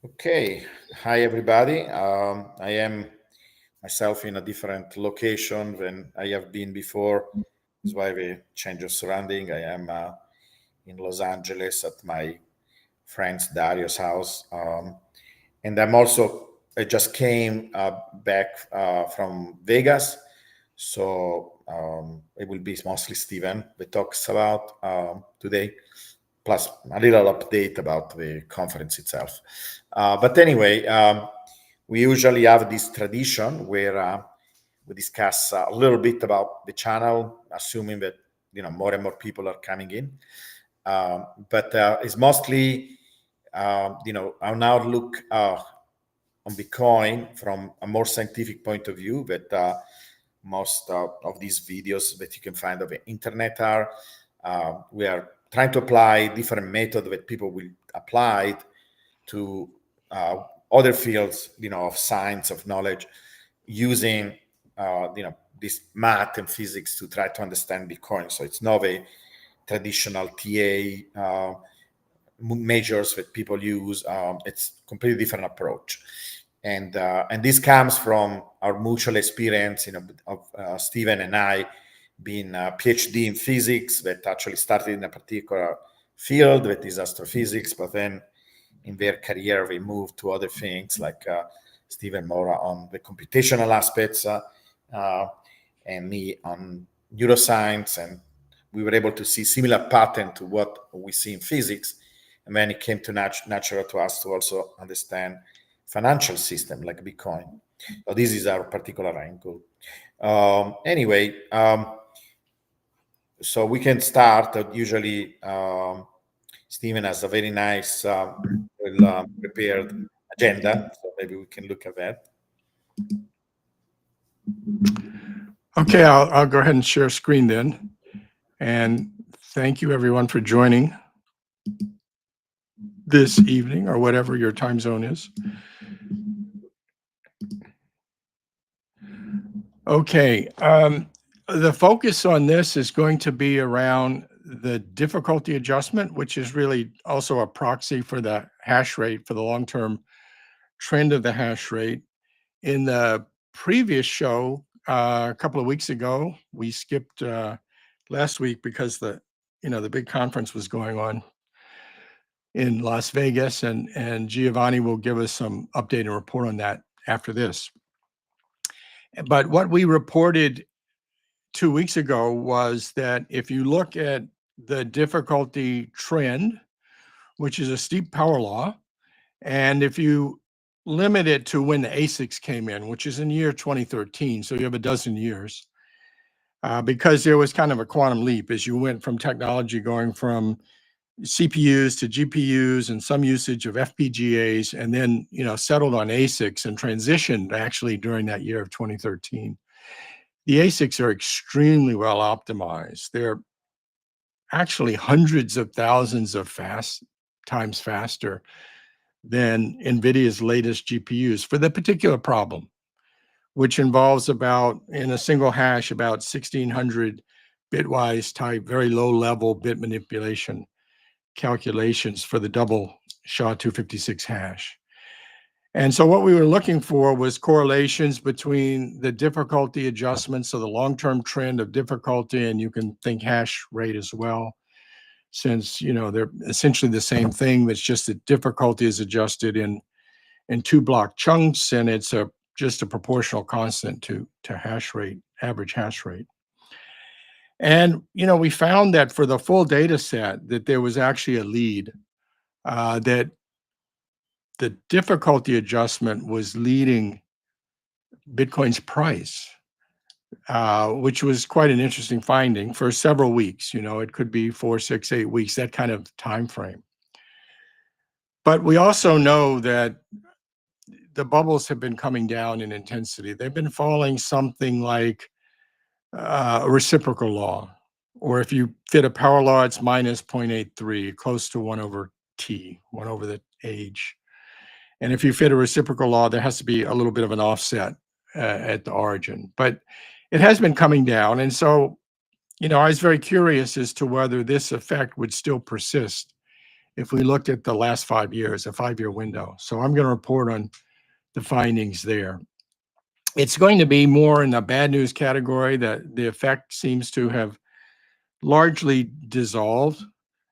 Okay, hi everybody. I am myself in a different location than I have been before. That's why we change of surrounding. I am in Los Angeles at my friend's Dario's house, and I just came back from Vegas, so it will be mostly Stephen that talks about today, plus a little update about the conference itself. But anyway, we usually have this tradition where we discuss a little bit about the channel, assuming that more and more people are coming in. But it's mostly an outlook on Bitcoin from a more scientific point of view. That most of these videos that you can find on the internet are. We are trying to apply different methods that people will apply to other fields, of science, of knowledge, using, this math and physics to try to understand Bitcoin. So it's not a traditional TA measures that people use. It's completely different approach, and this comes from our mutual experience, of Stephen and I being a PhD in physics that actually started in a particular field that is astrophysics, but then in their career we moved to other things like Stephen more on the computational aspects, and me on neuroscience, and we were able to see similar pattern to what we see in physics. And then it came to natural to us to also understand financial system like Bitcoin. So this is our particular angle. Anyway, so we can start. Usually, Stephen has a very nice, prepared agenda, so maybe we can look at that. Okay, I'll go ahead and share screen then. And thank you everyone for joining this evening or whatever your time zone is. Okay, the focus on this is going to be around the difficulty adjustment, which is really also a proxy for the hash rate, for the long-term trend of the hash rate. In the previous show, a couple of weeks ago, we skipped last week because the big conference was going on in Las Vegas, and Giovanni will give us some update and report on that after this. But what we reported 2 weeks ago was that if you look at the difficulty trend, which is a steep power law, and if you limit it to when the ASICs came in, which is in the year 2013, so you have a dozen years, because there was kind of a quantum leap as you went from technology going from CPUs to GPUs and some usage of FPGAs, and then settled on ASICs and transitioned actually during that year of 2013. The ASICs are extremely well optimized. They're actually hundreds of thousands of times faster than NVIDIA's latest GPUs for the particular problem, which involves about, in a single hash, about 1,600 bitwise type, very low level bit manipulation calculations for the double SHA-256 hash. And so what we were looking for was correlations between the difficulty adjustments, so the long-term trend of difficulty, and you can think hash rate as well, since they're essentially the same thing. That's just that difficulty is adjusted in 2 block chunks, and it's just a proportional constant to hash rate, average hash rate. And we found that for the full data set that there was actually a lead, that the difficulty adjustment was leading Bitcoin's price, which was quite an interesting finding for several weeks. It could be 4, 6, 8 weeks, that kind of time frame. But we also know that the bubbles have been coming down in intensity. They've been falling something like a reciprocal law, or if you fit a power law, it's minus 0.83, close to 1 over t, 1 over the age. And if you fit a reciprocal law, there has to be a little bit of an offset at the origin. But it has been coming down. And so, I was very curious as to whether this effect would still persist if we looked at the last 5 years, a 5-year window. So I'm going to report on the findings there. It's going to be more in the bad news category, that the effect seems to have largely dissolved.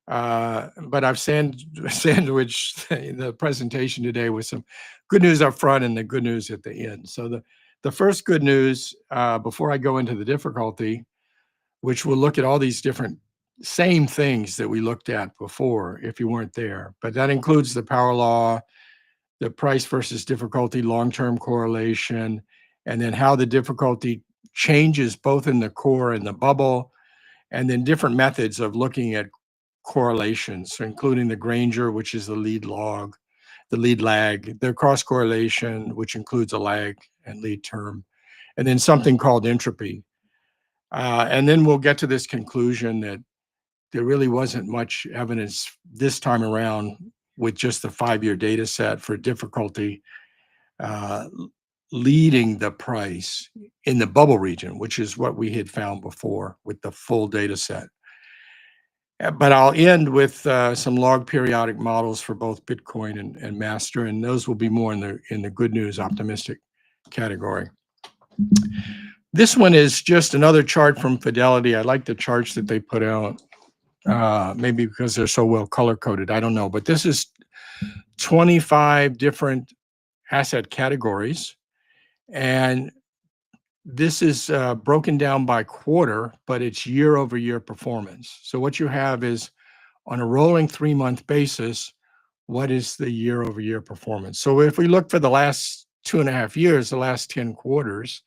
But I've sandwiched the presentation today with some good news up front and the good news at the end. So the first good news, before I go into the difficulty, which will look at all these different same things that we looked at before if you weren't there, but that includes the power law, the price versus difficulty long-term correlation, and then how the difficulty changes both in the core and the bubble, and then different methods of looking at correlations, including the Granger, which is the lead log, the lead lag, the cross correlation, which includes a lag and lead term, and then something called entropy. And then we'll get to this conclusion that there really wasn't much evidence this time around with just the 5-year data set for difficulty leading the price in the bubble region, which is what we had found before with the full data set. But I'll end with some log periodic models for both Bitcoin and Master, and those will be more in the good news optimistic category. This one is just another chart from Fidelity. I like the charts that they put out, maybe because they're so well color-coded, I don't know. But this is 25 different asset categories, and this is broken down by quarter, but it's year-over-year performance. So what you have is, on a rolling 3-month basis, what is the year-over-year performance? So if we look for the last 2.5 years, the last 10 quarters,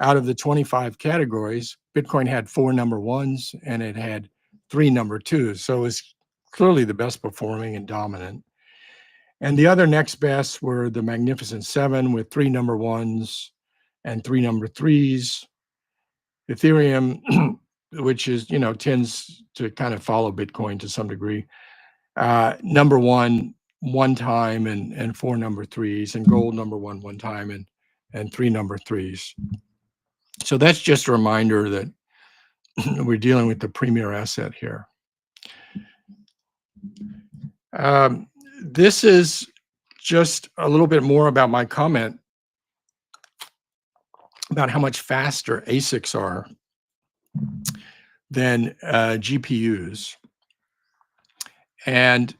out of the 25 categories, Bitcoin had 4 number ones and it had 3 number twos. So it's clearly the best performing and dominant. And the other next best were the Magnificent Seven with 3 number ones and 3 number threes. Ethereum, which is, tends to kind of follow Bitcoin to some degree, number one time and 4 number threes, and gold number one time and 3 number threes. So that's just a reminder that we're dealing with the premier asset here. This is just a little bit more about my comment about how much faster ASICs are than GPUs. And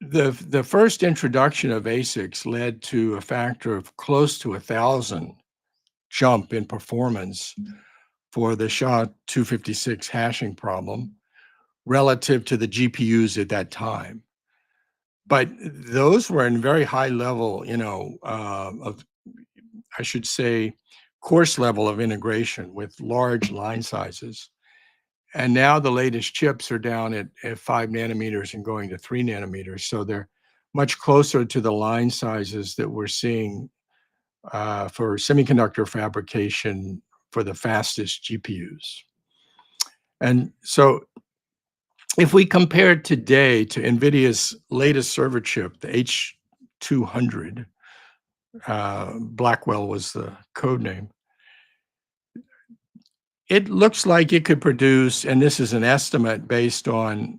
the first introduction of ASICs led to a factor of close to 1,000 jump in performance for the SHA-256 hashing problem relative to the GPUs at that time. But those were in very high level, of, I should say, coarse level of integration with large line sizes. And now the latest chips are down at 5 nanometers and going to 3 nanometers. So they're much closer to the line sizes that we're seeing for semiconductor fabrication for the fastest GPUs. And so if we compare today to NVIDIA's latest server chip, the H200, Blackwell was the code name, it looks like it could produce, and this is an estimate based on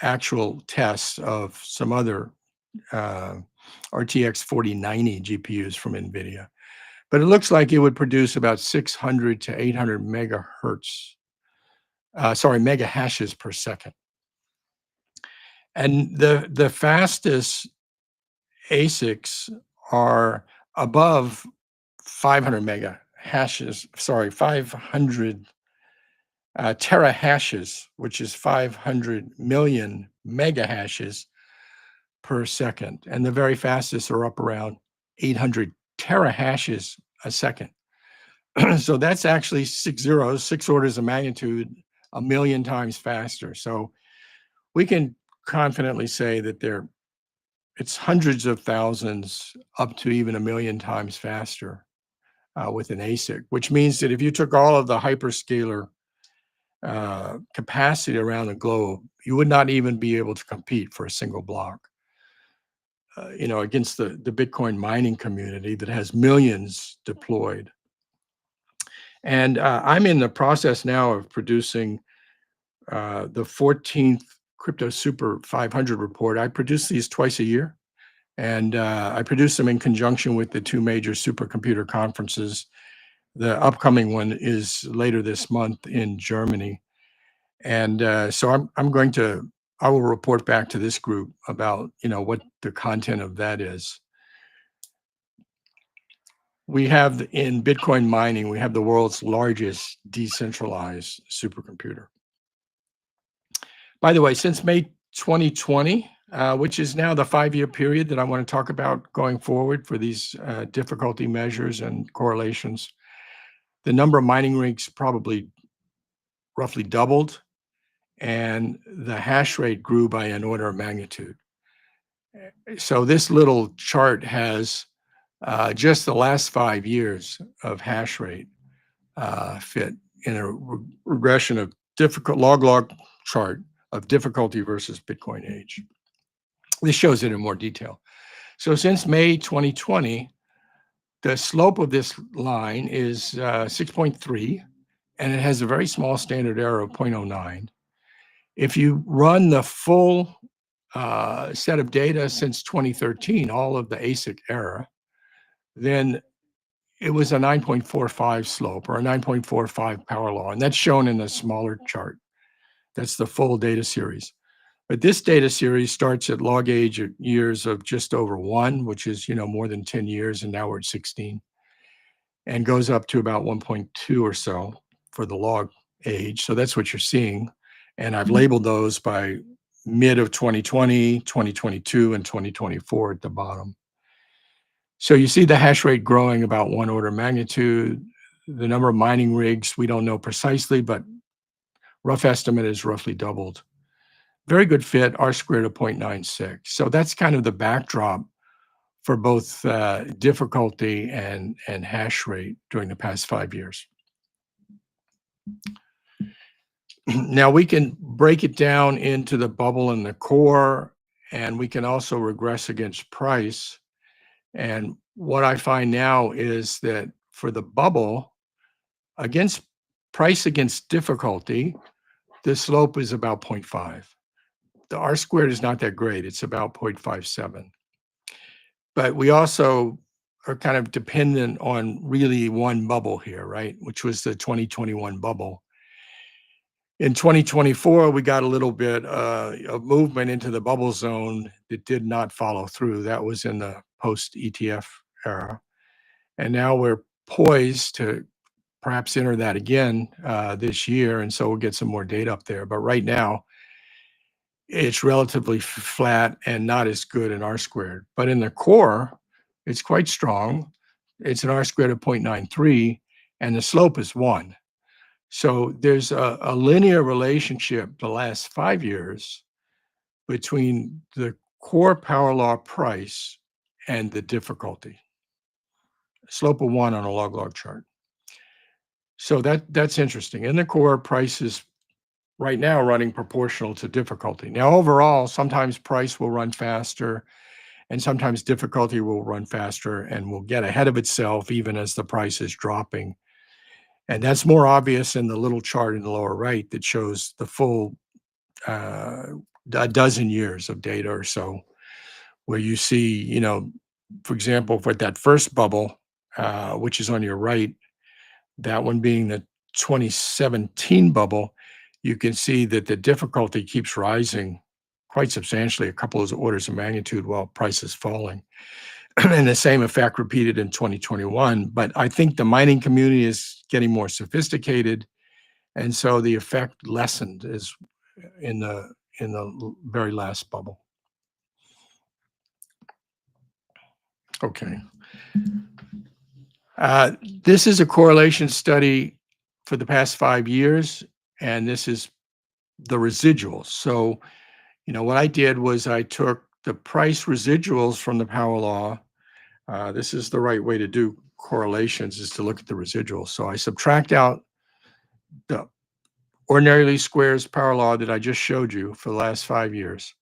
actual tests of some other RTX 4090 GPUs from NVIDIA, but it looks like it would produce about 600 to 800 megahertz, mega hashes per second. And the fastest ASICs are above 500 mega hashes, 500 terahashes, which is 500 million mega hashes per second. And the very fastest are up around 800 terahashes a second. So that's actually 6 orders of magnitude, 1 million times faster. So we can confidently say that it's hundreds of thousands up to even 1 million times faster with an ASIC, which means that if you took all of the hyperscaler capacity around the globe, you would not even be able to compete for a single block, against the Bitcoin mining community that has millions deployed. And I'm in the process now of producing the 14th Crypto Super 500 report. I produce these twice a year, and I produce them in conjunction with the two major supercomputer conferences. The upcoming one is later this month in Germany, and so I will report back to this group about what the content of that is. We have in Bitcoin mining, we have the world's largest decentralized supercomputer. By the way, since May 2020, which is now the 5-year period that I want to talk about going forward for these difficulty measures and correlations, the number of mining rigs probably roughly doubled, and the hash rate grew by an order of magnitude. So this little chart has just the last 5 years of hash rate fit in a regression of log chart of difficulty versus Bitcoin age. This shows it in more detail. So since May 2020, the slope of this line is 6.3, and it has a very small standard error of 0.09. If you run the full set of data since 2013, all of the ASIC era, then it was a 9.45 slope or a 9.45 power law, and that's shown in a smaller chart. That's the full data series. But this data series starts at log age at years of just over 1, which is more than 10 years, and now we're at 16, and goes up to about 1.2 or so for the log age. So that's what you're seeing. And I've labeled those by mid of 2020, 2022, and 2024 at the bottom. So you see the hash rate growing about 1 order of magnitude. The number of mining rigs, we don't know precisely, but rough estimate is roughly doubled. Very good fit, R squared of 0.96. So that's kind of the backdrop for both difficulty and hash rate during the past 5 years. Now we can break it down into the bubble and the core, and we can also regress against price. And what I find now is that for the bubble, against price against difficulty, the slope is about 0.5. The R squared is not that great. It's about 0.57. But we also are kind of dependent on really one bubble here, right? Which was the 2021 bubble. In 2024, we got a little bit of movement into the bubble zone that did not follow through. That was in the post-ETF era. And now we're poised to perhaps enter that again this year. And so we'll get some more data up there. But right now, it's relatively flat and not as good in R squared. But in the core, it's quite strong. It's an R squared of 0.93, and the slope is 1. So there's a linear relationship the last 5 years between the core power law price and the difficulty. Slope of 1 on a log chart. So that's interesting. In the core, price is right now running proportional to difficulty. Now, overall, sometimes price will run faster, and sometimes difficulty will run faster and will get ahead of itself even as the price is dropping. And that's more obvious in the little chart in the lower right that shows the full a dozen years of data or so, where you see, for example, for that first bubble, which is on your right, that one being the 2017 bubble, you can see that the difficulty keeps rising quite substantially, a couple of orders of magnitude, while price is falling. And the same effect repeated in 2021. But I think the mining community is getting more sophisticated, and so the effect lessened is in the very last bubble. Okay. This is a correlation study for the past 5 years, and this is the residuals. So, what I did was I took the price residuals from the power law. This is the right way to do correlations, is to look at the residuals. So I subtract out the ordinary least squares power law that I just showed you for the last 5 years,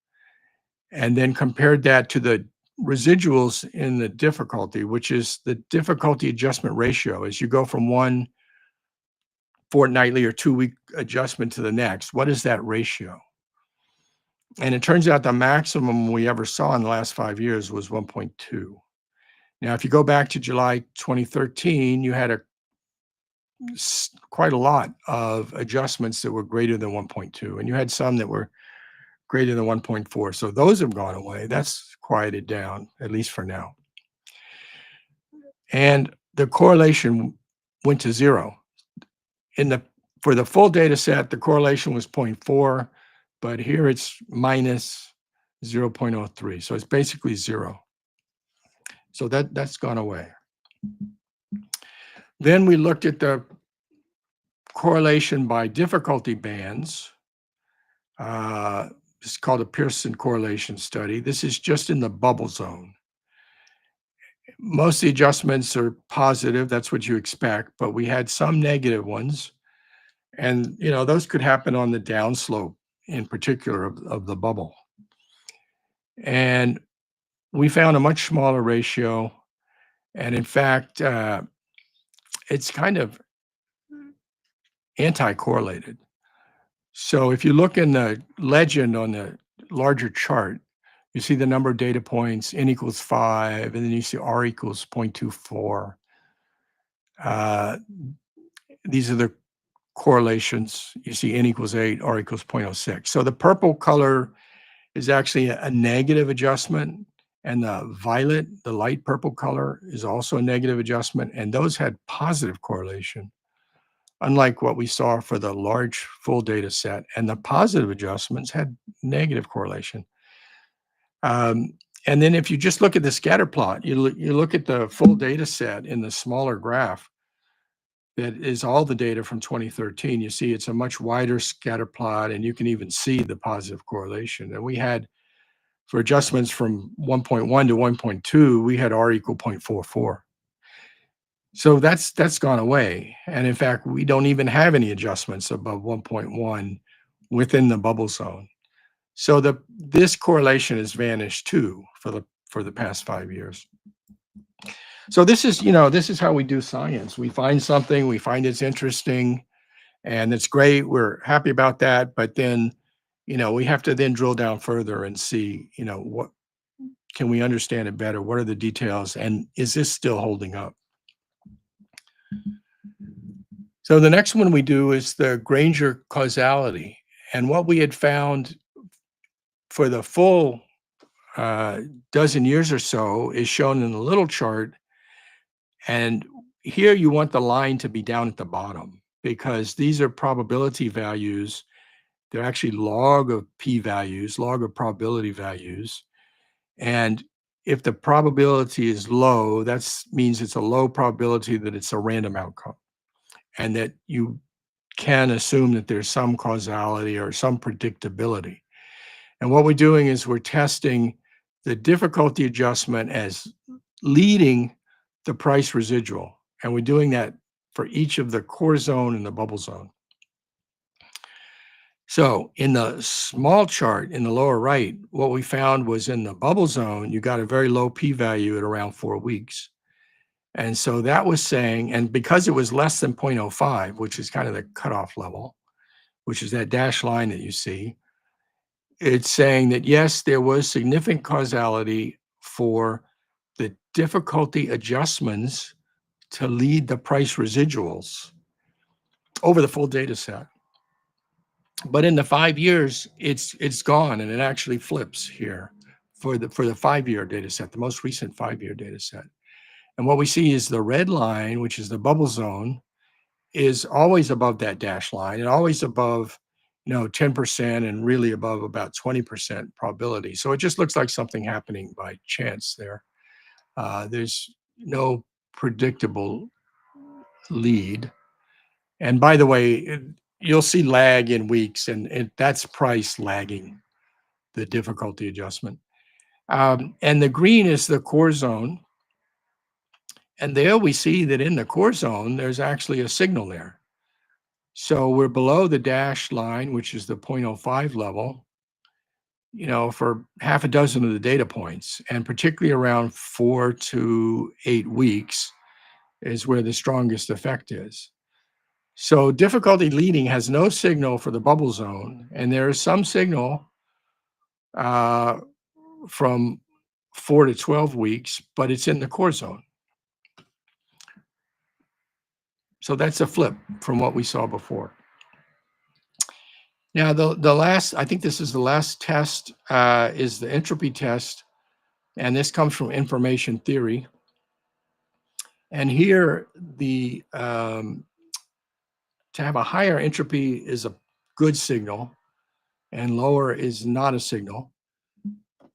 and then compared that to the residuals in the difficulty, which is the difficulty adjustment ratio. As you go from one fortnightly or 2-week adjustment to the next, what is that ratio? And it turns out the maximum we ever saw in the last 5 years was 1.2. Now, if you go back to July 2013, you had quite a lot of adjustments that were greater than 1.2, and you had some that were greater than 1.4. So those have gone away. That's quieted down, at least for now. And the correlation went to 0. For the full data set, the correlation was 0.4, but here it's minus 0.03. So it's basically 0. So that's gone away. Then we looked at the correlation by difficulty bands. It's called a Pearson correlation study. This is just in the bubble zone. Most of the adjustments are positive. That's what you expect, but we had some negative ones. And, those could happen on the downslope in particular of the bubble. And we found a much smaller ratio. And in fact, it's kind of anti-correlated. So if you look in the legend on the larger chart, you see the number of data points, n equals 5, and then you see r equals 0.24. These are the correlations. You see n equals 8, r equals 0.06. So the purple color is actually a negative adjustment, and the violet, the light purple color, is also a negative adjustment, and those had positive correlation, unlike what we saw for the large full data set, and the positive adjustments had negative correlation. And then if you just look at the scatter plot, you look at the full data set in the smaller graph that is all the data from 2013, you see it's a much wider scatter plot, and you can even see the positive correlation. And we had, for adjustments from 1.1 to 1.2, we had R equal 0.44. So that's gone away. And in fact, we don't even have any adjustments above 1.1 within the bubble zone. So this correlation has vanished too for the past 5 years. So this is how we do science. We find something, we find it's interesting, and it's great. We're happy about that. But then, we have to then drill down further and see, what can we understand it better? What are the details? And is this still holding up? So the next one we do is the Granger causality. And what we had found for the full dozen years or so is shown in the little chart. And here you want the line to be down at the bottom, because these are probability values. They're actually log of p-values, log of probability values. And if the probability is low, that means it's a low probability that it's a random outcome, and that you can assume that there's some causality or some predictability. And what we're doing is we're testing the difficulty adjustment as leading the price residual. And we're doing that for each of the core zone and the bubble zone. So in the small chart in the lower right, what we found was in the bubble zone, you got a very low p-value at around 4 weeks. And so that was saying, and because it was less than 0.05, which is kind of the cutoff level, which is that dashed line that you see, it's saying that, yes, there was significant causality for the difficulty adjustments to lead the price residuals over the full data set. But in the 5 years, it's gone, and it actually flips here for the 5-year data set, the most recent 5-year data set. And what we see is the red line, which is the bubble zone, is always above that dash line and always above 10% and really above about 20% probability. So it just looks like something happening by chance there. There's no predictable lead. And by the way, you'll see lag in weeks, and that's price lagging the difficulty adjustment. And the green is the core zone. And there we see that in the core zone, there's actually a signal there. So we're below the dashed line, which is the 0.05 level, for half a dozen of the data points, and particularly around 4 to 8 weeks is where the strongest effect is. So difficulty leading has no signal for the bubble zone, and there is some signal from 4 to 12 weeks, but it's in the core zone. So that's a flip from what we saw before. Now, the last, I think this is the last test, is the entropy test. And this comes from information theory. And here, to have a higher entropy is a good signal, and lower is not a signal.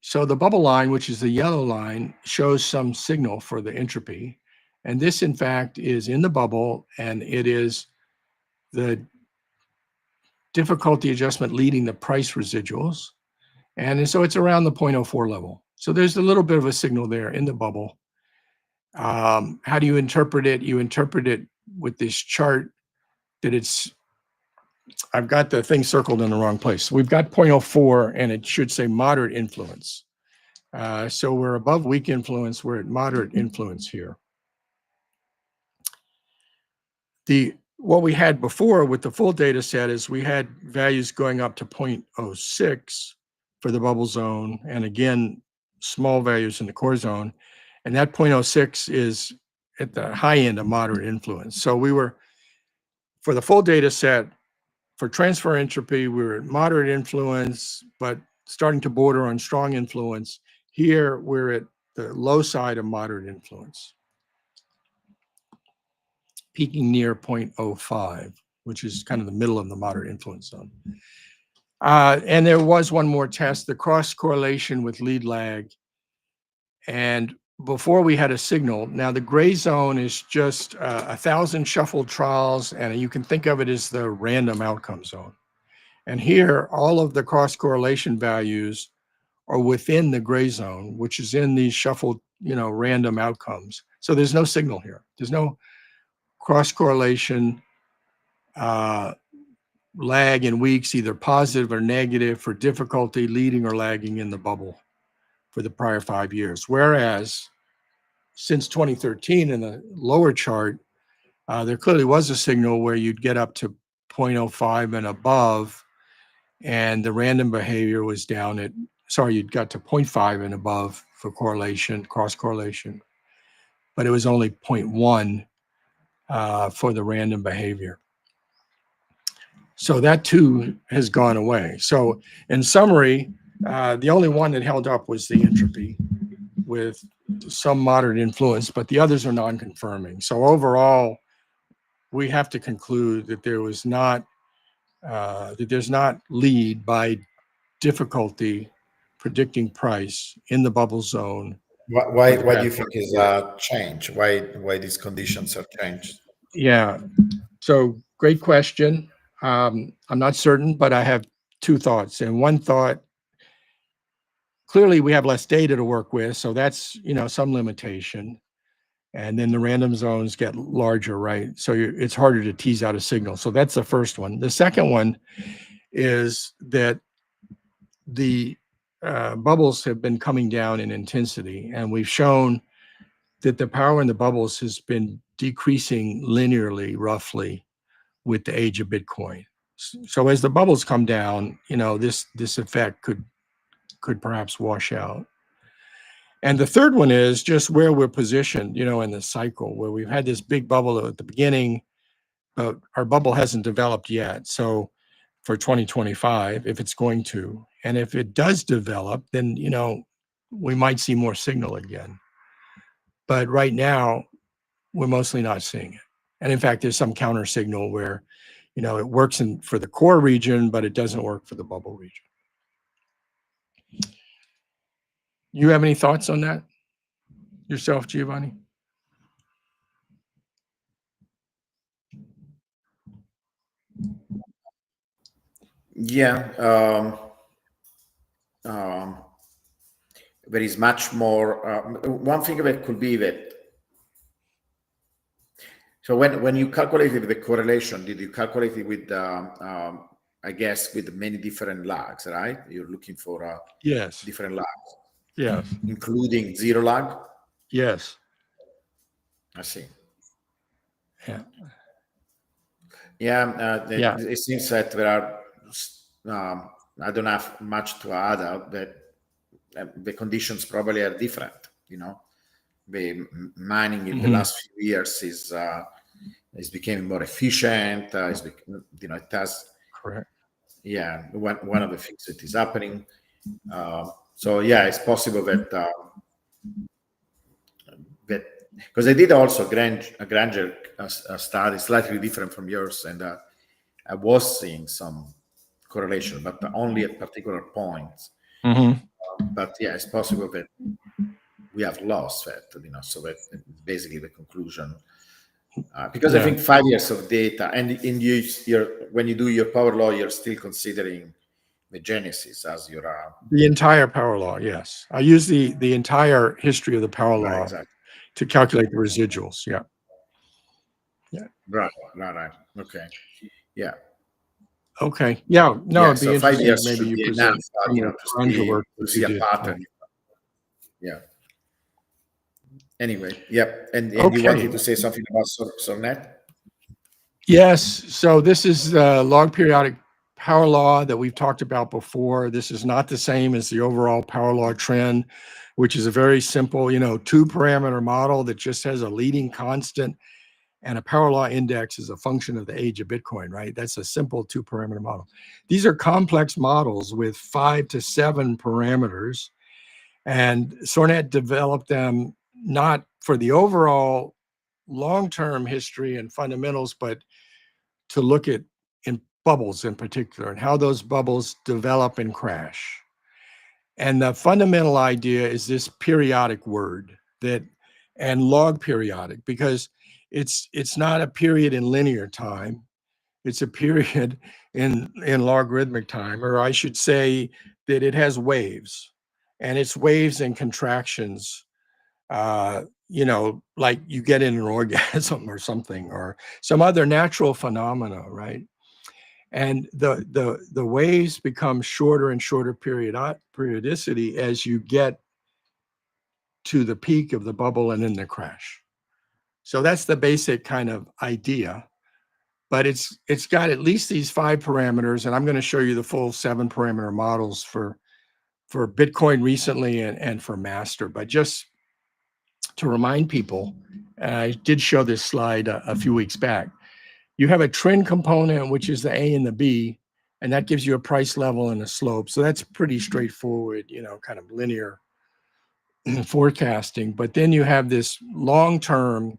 So the bubble line, which is the yellow line, shows some signal for the entropy. And this, in fact, is in the bubble, and it is the difficulty adjustment leading the price residuals. And so it's around the 0.04 level. So there's a little bit of a signal there in the bubble. How do you interpret it? You interpret it with this chart that I've got the thing circled in the wrong place. So we've got 0.04, and it should say moderate influence. So we're above weak influence. We're at moderate influence here. What we had before with the full data set is we had values going up to 0.06 for the bubble zone, and again, small values in the core zone. And that 0.06 is at the high end of moderate influence. So we were, for the full data set, for transfer entropy, we were at moderate influence, but starting to border on strong influence. Here, we're at the low side of moderate influence, peaking near 0.05, which is kind of the middle of the moderate influence zone. And there was one more test, the cross correlation with lead lag. And before we had a signal, now the gray zone is just 1,000 shuffled trials, and you can think of it as the random outcome zone. And here, all of the cross correlation values are within the gray zone, which is in these shuffled, random outcomes. So there's no signal here. There's no cross correlation lag in weeks, either positive or negative, for difficulty leading or lagging in the bubble for the prior 5 years. Whereas since 2013 in the lower chart, there clearly was a signal where you'd get up to 0.05 and above, and the random behavior was down at, you'd got to 0.5 and above for correlation, cross correlation, but it was only 0.1 for the random behavior. So that too has gone away. So in summary, the only one that held up was the entropy with some moderate influence, but the others are non-confirming. So overall, we have to conclude that there's not lead by difficulty predicting price in the bubble zone. Why do you think is change? Why these conditions have changed? Yeah, so great question. I'm not certain, but I have two thoughts. And one thought, clearly we have less data to work with, so that's some limitation. And then the random zones get larger, right? So it's harder to tease out a signal. So that's the first one. The second one is that the bubbles have been coming down in intensity, and we've shown that the power in the bubbles has been decreasing linearly, roughly, with the age of Bitcoin. So as the bubbles come down, this effect could perhaps wash out. And the third one is just where we're positioned, in the cycle, where we've had this big bubble at the beginning, but our bubble hasn't developed yet. So for 2025, if it's going to, and if it does develop, then, we might see more signal again. But right now, we're mostly not seeing it. And in fact, there's some counter signal where, it works for the core region, but it doesn't work for the bubble region. You have any thoughts on that yourself, Giovanni? Yeah, there is much more. One thing that could be that. So when you calculated the correlation, did you calculate it with, I guess, with many different lags, right? You're looking for yes, different lags. Yes. Including zero lag? Yes. I see. Yeah. Yeah, Yeah. it seems that there are I don't have much to add out that the conditions probably are different. The mining in the last few years is becoming more efficient. It has, Correct. yeah, one of the things that is happening. So yeah, it's possible that because I did also a Granger study slightly different from yours, and I was seeing some correlation, but only at particular points. But yeah, it's possible that we have lost that, so that basically the conclusion. Because I think 5 years of data, and when you do your power law, you're still considering the genesis as your the entire power law. Yes, I use the entire history of the power law exactly. to calculate the residuals. Yeah. Right. Okay. Yeah. Okay. Yeah. No, it'd be So 5 interesting. years Maybe should you be enough, present some of the Granger work to that you see a did. pattern. Yeah. Anyway, yep. And you Okay. wanted to say something about Sornet? Yes. So this is the log periodic power law that we've talked about before. This is not the same as the overall power law trend, which is a very simple, 2-parameter model that just has a leading constant, and a power law index is a function of the age of Bitcoin, right? That's a simple 2-parameter model. These are complex models with 5 to 7 parameters, and Sornet developed them not for the overall long-term history and fundamentals, but to look at in bubbles in particular and how those bubbles develop and crash. And the fundamental idea is this periodic word and log periodic, because it's not a period in linear time. It's a period in logarithmic time, or I should say that it has waves, and it's waves and contractions, like you get in an orgasm or something, or some other natural phenomena, right? And the waves become shorter and shorter periodicity as you get to the peak of the bubble and then the crash. So that's the basic kind of idea. But it's got at least these 5 parameters, and I'm going to show you the full 7-parameter models for Bitcoin recently and for Master. But just to remind people, I did show this slide a few weeks back. You have a trend component, which is the A and the B, and that gives you a price level and a slope. So that's pretty straightforward, kind of linear forecasting. But then you have this long term,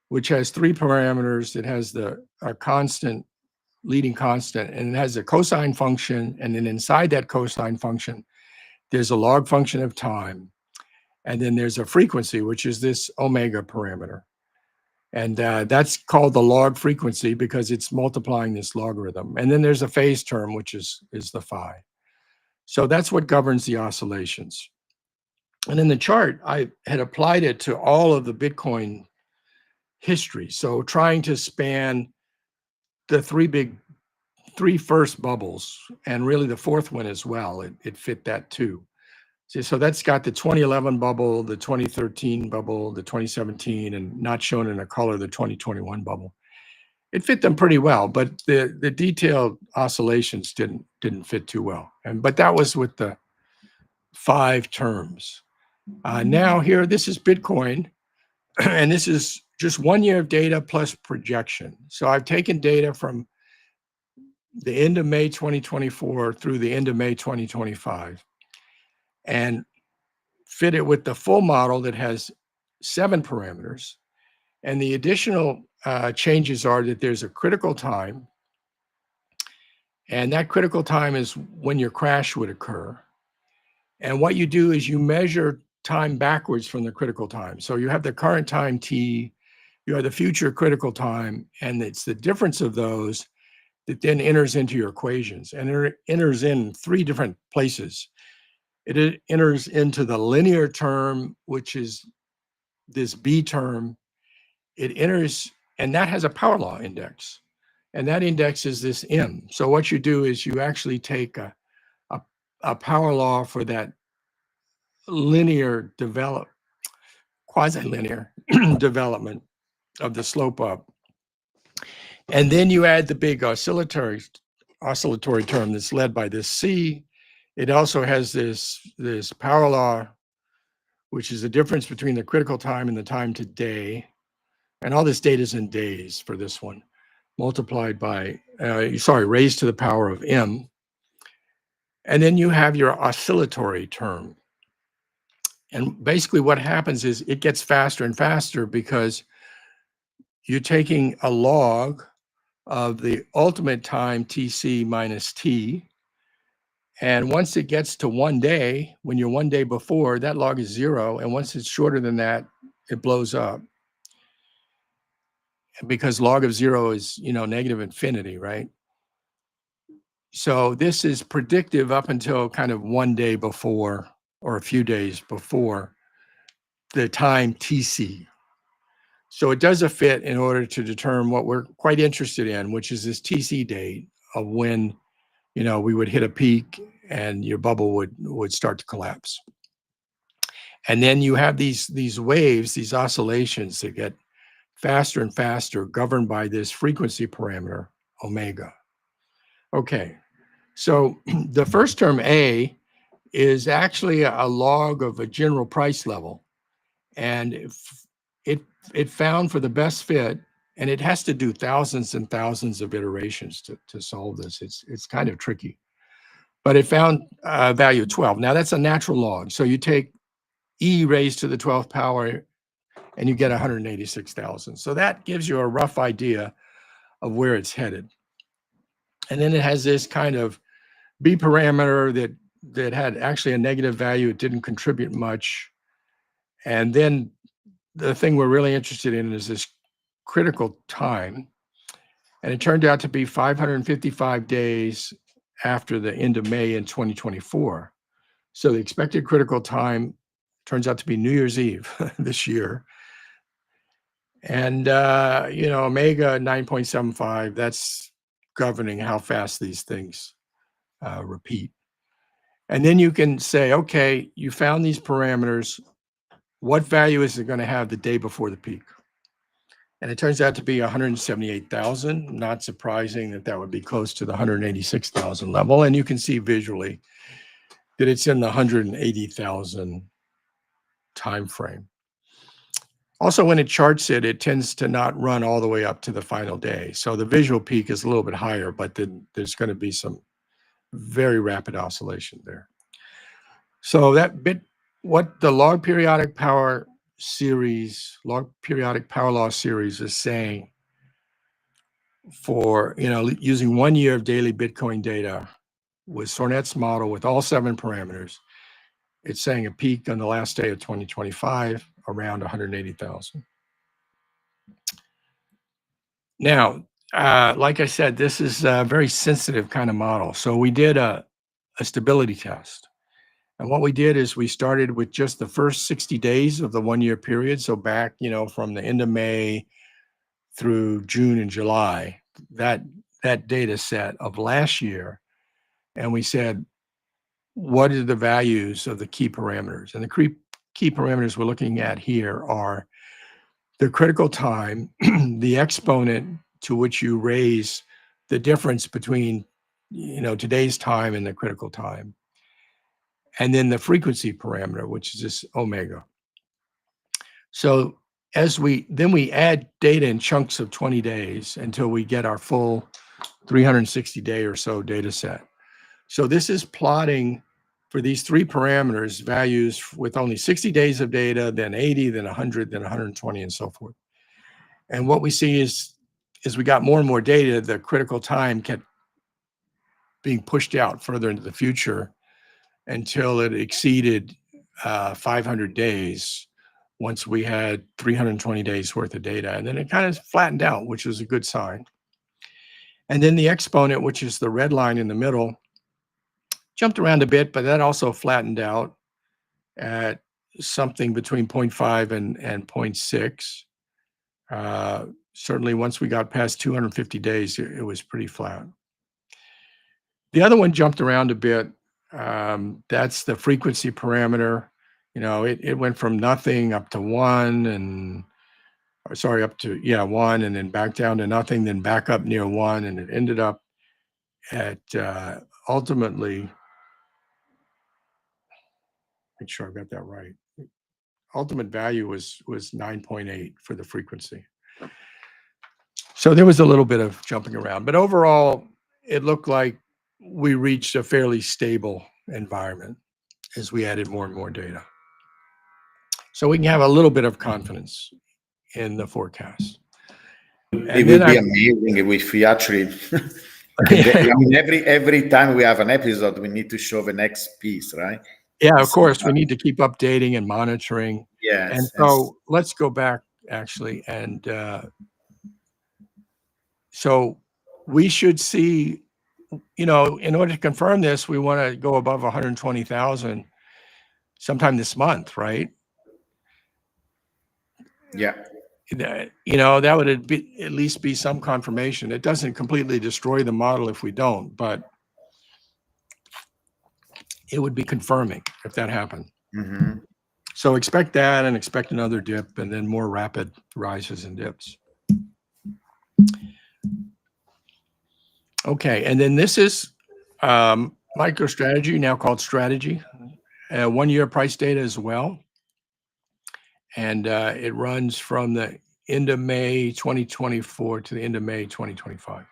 which has 3 parameters. It has a constant, leading constant, and it has a cosine function. And then inside that cosine function, there's a log function of time. And then there's a frequency, which is this omega parameter. And that's called the log frequency because it's multiplying this logarithm. And then there's a phase term, which is the phi. So that's what governs the oscillations. And in the chart, I had applied it to all of the Bitcoin history. So trying to span the three first bubbles, and really the fourth one as well. It fit that too. So that's got the 2011 bubble, the 2013 bubble, the 2017, and not shown in a color, the 2021 bubble. It fit them pretty well, but the detailed oscillations didn't fit too well. But that was with the 5 terms. Now here, this is Bitcoin, and this is just 1 year of data plus projection. So I've taken data from the end of May 2024 through the end of May 2025 and fit it with the full model that has 7 parameters. And the additional changes are that there's a critical time, and that critical time is when your crash would occur. And what you do is you measure time backwards from the critical time. So you have the current time t, you have the future critical time, and it's the difference of those that then enters into your equations. And it enters in 3 different places. It enters into the linear term, which is this B term. It enters, and that has a power law index. And that index is this M. So what you do is you actually take a power law for that linear quasi-linear development of the slope up. And then you add the big oscillatory oscillatory term that's led by this C. It also has this power law, which is the difference between the critical time and the time to day. And all this data is in days for this one, multiplied by, raised to the power of M. And then you have your oscillatory term. And basically what happens is it gets faster and faster because you're taking a log of the ultimate time TC minus T. And once it gets to 1 day, when you're 1 day before, that log is 0. And once it's shorter than that, it blows up. Because log of 0 is, negative infinity, right? So this is predictive up until kind of 1 day before or a few days before the time TC. So it does a fit in order to determine what we're quite interested in, which is this TC date of when, we would hit a peak and your bubble would start to collapse. And then you have these waves, these oscillations that get faster and faster, governed by this frequency parameter, omega. Okay, so the first term A is actually a log of a general price level. And it found for the best fit, and it has to do thousands and thousands of iterations to solve this. It's kind of tricky. But it found a value of 12. Now that's a natural log. So you take E raised to the 12th power and you get 186,000. So that gives you a rough idea of where it's headed. And then it has this kind of B parameter that had actually a negative value. It didn't contribute much. And then the thing we're really interested in is this critical time. And it turned out to be 555 days after the end of May in 2024. So the expected critical time turns out to be New Year's Eve this year. And, omega 9.75, that's governing how fast these things repeat. And then you can say, okay, you found these parameters. What value is it going to have the day before the peak? And it turns out to be 178,000. Not surprising that would be close to the 186,000 level. And you can see visually that it's in the 180,000 time frame. Also, when it charts it, it tends to not run all the way up to the final day. So the visual peak is a little bit higher, but then there's going to be some very rapid oscillation there. So what the log periodic power law series is saying for, using 1 year of daily Bitcoin data with Sornet's model with all 7 parameters, it's saying a peak on the last day of 2025 around 180,000. Now, like I said, this is a very sensitive kind of model. So we did a stability test. And what we did is we started with just the first 60 days of the 1 year period. So back, from the end of May through June and July, that data set of last year. And we said, what are the values of the key parameters? And the key parameters we're looking at here are the critical time, the exponent to which you raise the difference between, today's time and the critical time. And then the frequency parameter, which is this omega. So then we add data in chunks of 20 days until we get our full 360 day or so data set. So this is plotting for these 3 parameters, values with only 60 days of data, then 80, then 100, then 120, and so forth. And what we see is, as we got more and more data, the critical time kept being pushed out further into the future until it exceeded 500 days once we had 320 days worth of data. And then it kind of flattened out, which was a good sign. And then the exponent, which is the red line in the middle, jumped around a bit, but that also flattened out at something between 0.5 and 0.6. Certainly once we got past 250 days, it was pretty flat. The other one jumped around a bit. That's the frequency parameter. It went from nothing up to 1 and, up to 1 and then back down to nothing, then back up near 1. And it ended up ultimately, make sure I've got that right. Ultimate value was 9.8 for the frequency. So there was a little bit of jumping around, but overall, it looked like we reached a fairly stable environment as we added more and more data. So we can have a little bit of confidence in the forecast. It will be amazing if we actually. I mean, every time we have an episode, we need to show the next piece, right? Yeah, of course, we need to keep updating and monitoring. Yes. And so let's go back actually, and so we should see, in order to confirm this, we want to go above 120,000 sometime this month, right? Yeah. That would at least be some confirmation. It doesn't completely destroy the model if we don't, but it would be confirming if that happened. Mm-hmm. So expect that, and expect another dip, and then more rapid rises and dips. Okay, and then this is MicroStrategy, now called Strategy, 1-year price data as well. And it runs from the end of May 2024 to the end of May 2025.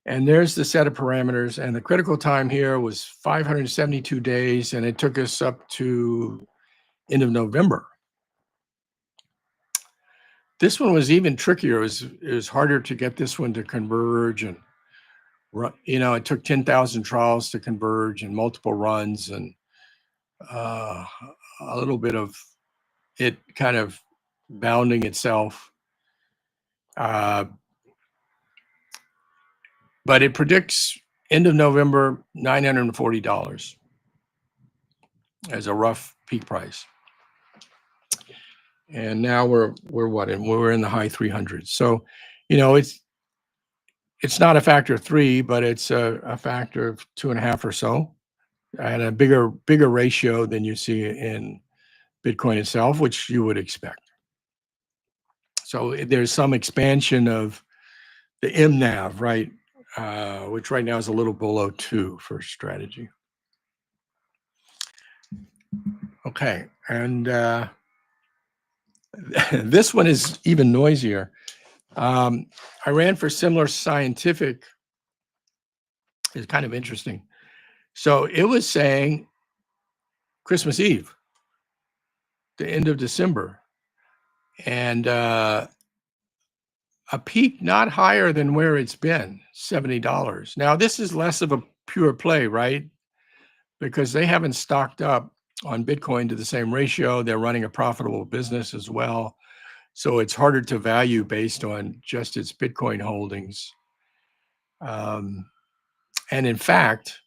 And there's the set of parameters. And the critical time here was 572 days, and it took us up to end of November. This one was even trickier. It was harder to get this one to converge, and it took 10,000 trials to converge and multiple runs, and a little bit of it kind of bounding itself. But it predicts end of November, $940 as a rough peak price. And now we're what? And we're in the high 300s. So, it's not a factor of 3, but it's a factor of 2.5 or so, and a bigger ratio than you see in Bitcoin itself, which you would expect. So there's some expansion of the MNAV, right? Which right now is a little below 2 for Strategy. Okay, and this one is even noisier. I ran for similar scientific. It's kind of interesting. So it was saying Christmas Eve, the end of December, and a peak not higher than where it's been, $70. Now, this is less of a pure play, right? Because they haven't stocked up on Bitcoin to the same ratio. They're running a profitable business as well. So it's harder to value based on just its Bitcoin holdings. And in fact,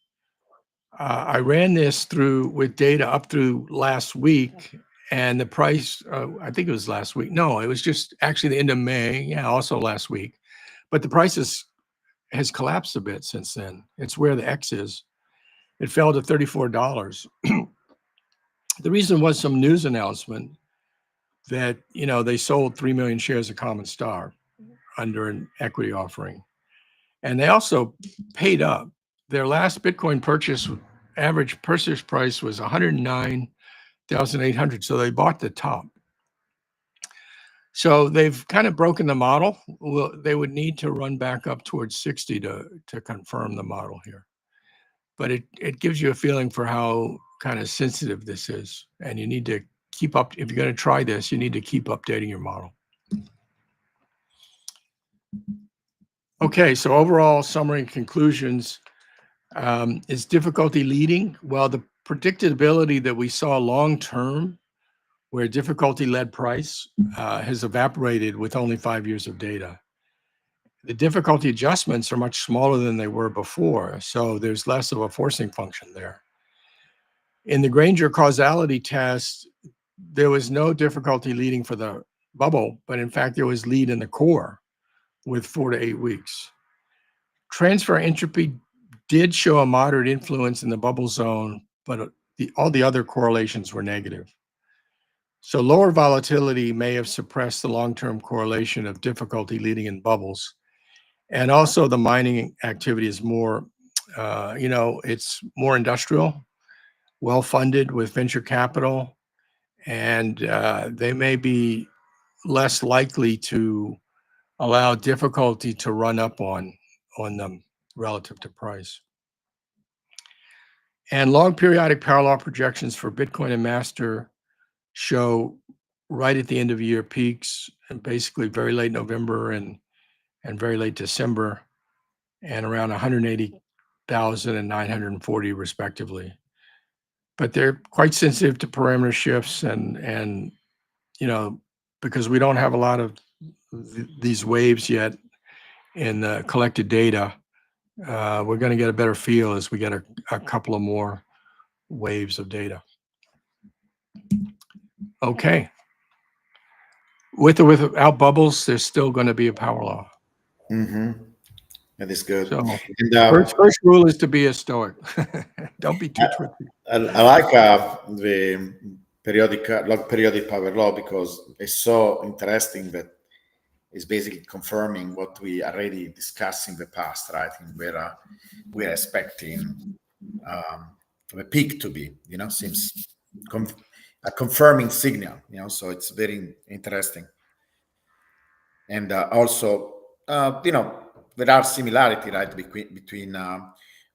I ran this through with data up through last week, and the price, I think it was last week. No, it was just actually the end of May. Yeah, also last week. But the price has collapsed a bit since then. It's where the X is. It fell to $34. The reason was some news announcement that, they sold 3 million shares of common stock under an equity offering. And they also paid up. Their last Bitcoin purchase, average purchase price was 109,800. So they bought the top. So they've kind of broken the model. Well, they would need to run back up towards 60 to confirm the model here. But it gives you a feeling for how kind of sensitive this is. And you need to keep up. If you're going to try this, you need to keep updating your model. Okay, so overall summary and conclusions. Is difficulty leading? Well, the predictability that we saw long-term, where difficulty led price, has evaporated with only 5 years of data. The difficulty adjustments are much smaller than they were before, so there's less of a forcing function there. In the Granger causality test, there was no difficulty leading for the bubble, but in fact, there was lead in the core with 4 to 8 weeks. Transfer entropy did show a moderate influence in the bubble zone, but all the other correlations were negative. So lower volatility may have suppressed the long-term correlation of difficulty leading in bubbles. And also the mining activity is more, it's more industrial, well funded with venture capital, and they may be less likely to allow difficulty to run up on them relative to price. And long periodic power law projections for Bitcoin and Master show right at the end of year peaks, and basically very late November and very late December, and around 180,000 and 940 respectively. But they're quite sensitive to parameter shifts, and you know because we don't have a lot of these waves yet in the collected data. We're going to get a better feel as we get a couple of more waves of data. Okay. With or without bubbles, there's still going to be a power law. Mm-hmm. That is good. So And first rule is to be a stoic. Don't be too twitchy. I like the periodic power law because it's so interesting that it's basically confirming what we already discussed in the past, right? And where we're expecting the peak to be, seems a confirming signal, so it's very interesting. And also, there are similarity, right, between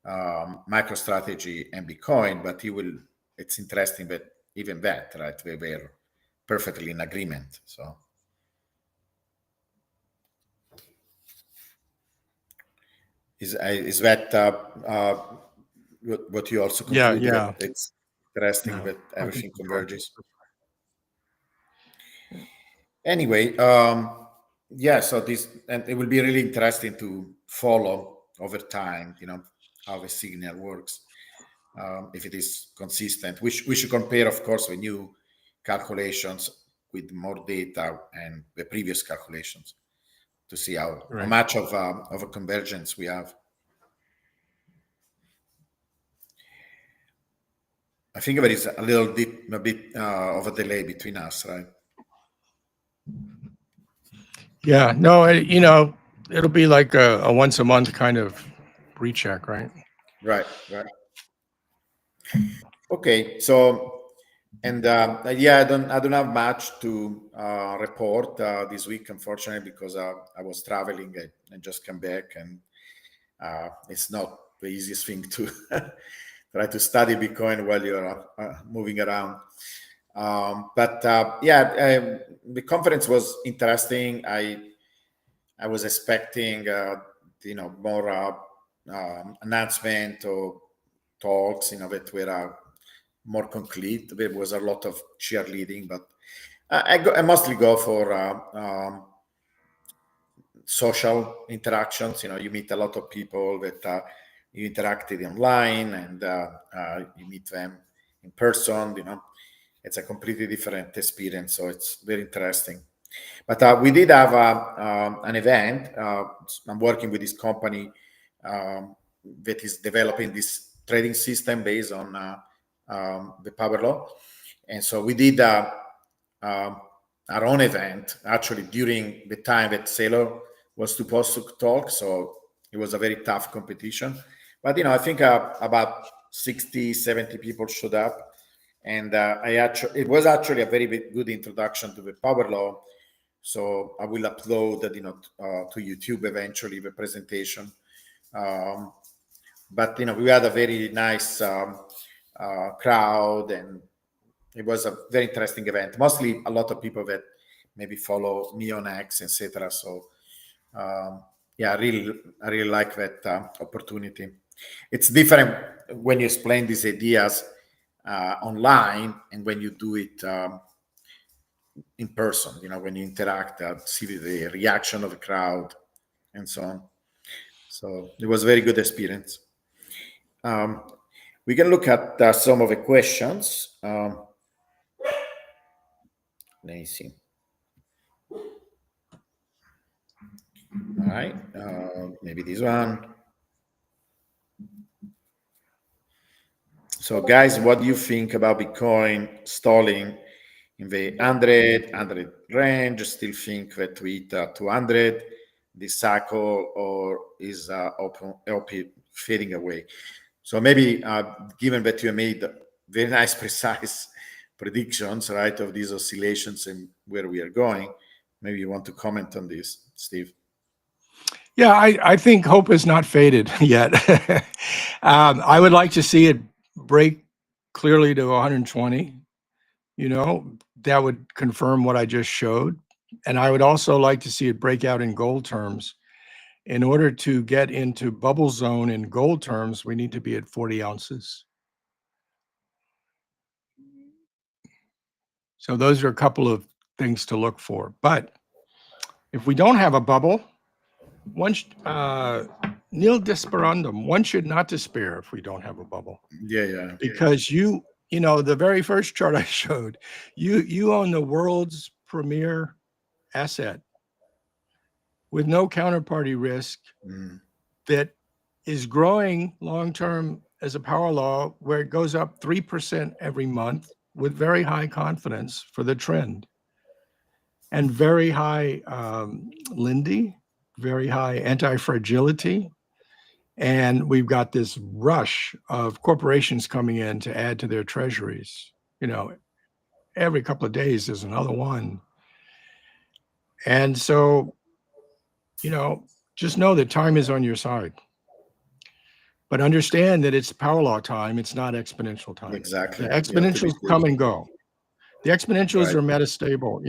MicroStrategy and Bitcoin, but it's interesting that even that, right, we were perfectly in agreement. So is that what you also conclude, Yeah. that it's interesting Yeah, that I think everything so. converges? Anyway, yeah, so this, and it will be really interesting to follow over time, how the signal works, if it is consistent. We should compare, of course, the new calculations with more data and the previous calculations to see how Right. much of a convergence we have. I think there is a bit of a delay between us, right? Yeah. No, it'll be like a once a month kind of recheck, right? Right. Okay. So, and yeah, I don't have much to report this week, unfortunately, because I was traveling and just come back, and it's not the easiest thing to try to study Bitcoin while you're moving around. But yeah, the conference was interesting. I was expecting, more announcement or talks, that were more concrete. There was a lot of cheerleading, but I mostly go for social interactions. You meet a lot of people that you interacted online, and you meet them in person. It's a completely different experience, so it's very interesting. But we did have an event. I'm working with this company that is developing this trading system based on the power law. And so we did um, our own event actually during the time that Sailor was supposed to talk. So it was a very tough competition. But, I think about 60, 70 people showed up. And it was actually a very good introduction to the power law. So I will upload that, to YouTube eventually, the presentation. But we had a very nice crowd, and it was a very interesting event. Mostly a lot of people that maybe follow me on X, etc. So yeah, I really like that opportunity. It's different when you explain these ideas online and when you do it in person. When you interact, see the reaction of the crowd and so on. So it was a very good experience. Um, we can look at some of the questions. Let me see. All right, maybe this one. So, guys, what do you think about Bitcoin stalling in the 100 range? Still think that we hit 200 this cycle, or is LP fading away? So maybe, given that you made very nice, precise predictions, right, of these oscillations and where we are going, maybe you want to comment on this, Steve. Yeah, I think hope is not faded yet. I would like to see it break clearly to 120. That would confirm what I just showed. And I would also like to see it break out in gold terms. In order to get into bubble zone in gold terms, we need to be at 40 ounces. So those are a couple of things to look for. But if we don't have a bubble, nil desperandum, one should not despair if we don't have a bubble. Yeah. Because the very first chart I showed, you own the world's premier asset with no counterparty risk that is growing long-term as a power law, where it goes up 3% every month with very high confidence for the trend, and very high Lindy, very high anti-fragility. And we've got this rush of corporations coming in to add to their treasuries. Every couple of days there's another one. And so, just know that time is on your side. But understand that it's power law time. It's not exponential time. Exactly. The exponentials come and go. The exponentials are metastable.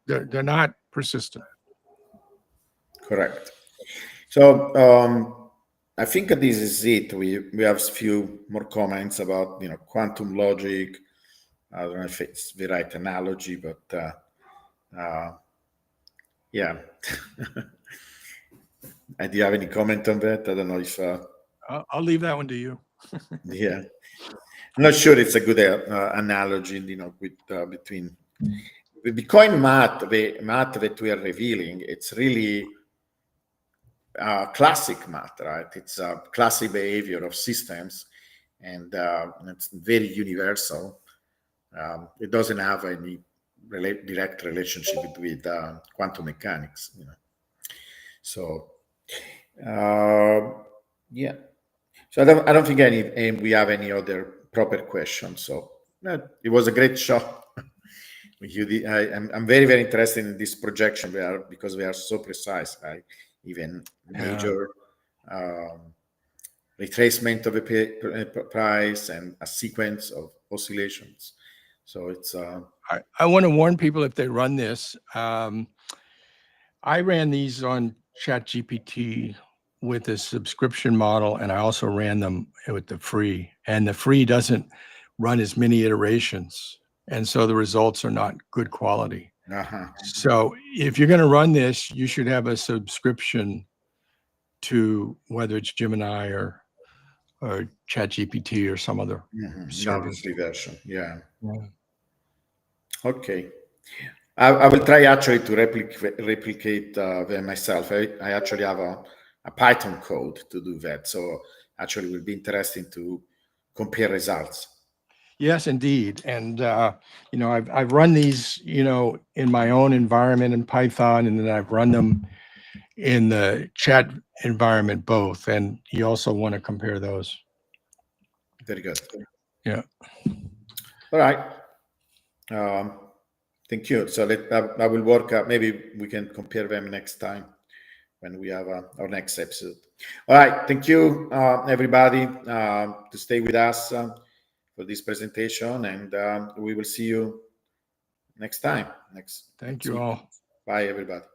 They're not persistent. Correct. So I think this is it. We have a few more comments about quantum logic. I don't know if it's the right analogy, but yeah. Do you have any comment on that? I don't know if. I'll leave that one to you. Yeah, I'm not sure it's a good analogy. With between the Bitcoin math, the math that we are revealing, it's really classic math, right? It's a classic behavior of systems, and it's very universal. It doesn't have any direct relationship with quantum mechanics. So yeah. So I don't think we have any other proper questions. So it was a great show. I'm very, very interested in this projection because we are so precise, right? Even major retracement of a price and a sequence of oscillations. So it's. I want to warn people if they run this. I ran these on ChatGPT with a subscription model, and I also ran them with the free. And the free doesn't run as many iterations, and so the results are not good quality. So if you're going to run this, you should have a subscription to whether it's Gemini or ChatGPT or some other service. Free version. Yeah. Okay. I will try actually to replicate them myself. I actually have a Python code to do that. So actually it will be interesting to compare results. Yes, indeed. And, I've run these, in my own environment in Python, and then I've run them in the chat environment both. And you also want to compare those. Very good. Yeah. All right. Thank you. So I will work out. Maybe we can compare them next time when we have our next episode. All right. Thank you, everybody, to stay with us for this presentation, and we will see you next time. Thank you week. all. Bye, everybody.